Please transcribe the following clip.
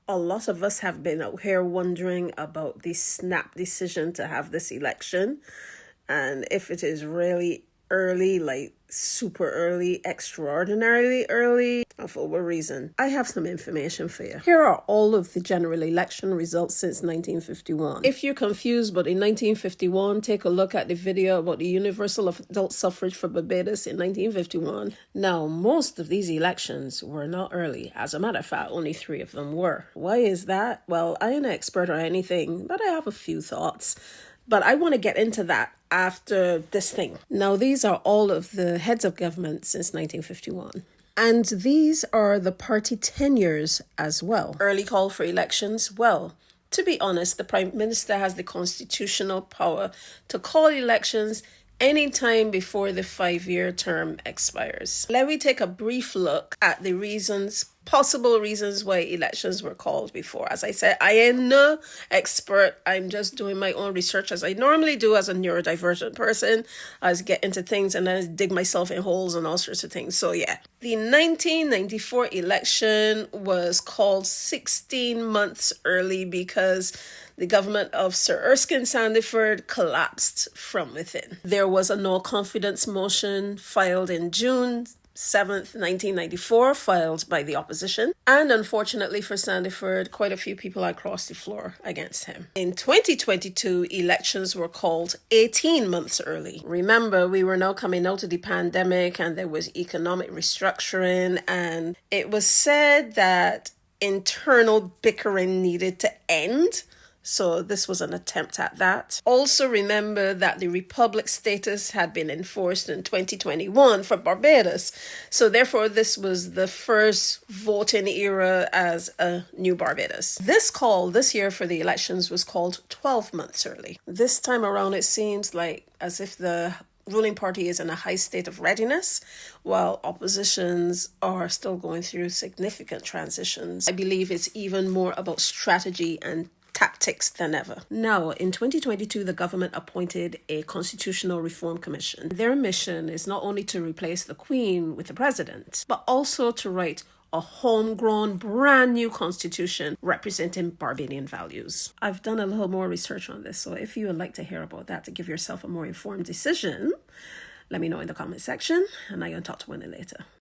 A lot of us have been out here wondering about the snap decision to have this election, and if it is really early, like super early, extraordinarily early, and for what reason. I have some information for you. Here are all of the general election results since 1951. If you're confused, but in 1951, take a look at the video about the universal adult suffrage for Barbados in 1951. Now, most of these elections were not early. As a matter of fact, only 3 of them were. Why is that? Well, I ain't an expert or anything, but I have a few thoughts. But I want to get into that after this thing. Now, these are all of the heads of government since 1951. And these are the party tenures as well. Early call for elections? Well, to be honest, the Prime Minister has the constitutional power to call elections anytime before the 5-year term expires. Let me take a brief look at the possible reasons why elections were called before. As I said, I am no expert. I'm just doing my own research as I normally do as a neurodivergent person. I just get into things and then dig myself in holes and all sorts of things. So yeah, the 1994 election was called 16 months early because the government of Sir Erskine Sandiford collapsed from within. There was a no confidence motion filed in June 7th, 1994, filed by the opposition. And unfortunately for Sandiford, quite a few people had crossed the floor against him. In 2022, elections were called 18 months early. Remember, we were now coming out of the pandemic and there was economic restructuring, and it was said that internal bickering needed to end. So this was an attempt at that. Also remember that the republic status had been enforced in 2021 for Barbados. So therefore, this was the first voting era as a new Barbados. This call this year for the elections was called 12 months early. This time around, it seems like as if the ruling party is in a high state of readiness, while oppositions are still going through significant transitions. I believe it's even more about strategy and tactics than ever. Now, in 2022, the government appointed a constitutional reform commission. Their mission is not only to replace the Queen with the president, but also to write a homegrown, brand new constitution representing Barbadian values. I've done a little more research on this, so if you would like to hear about that to give yourself a more informed decision, let me know in the comment section, and I'm going to talk to one later.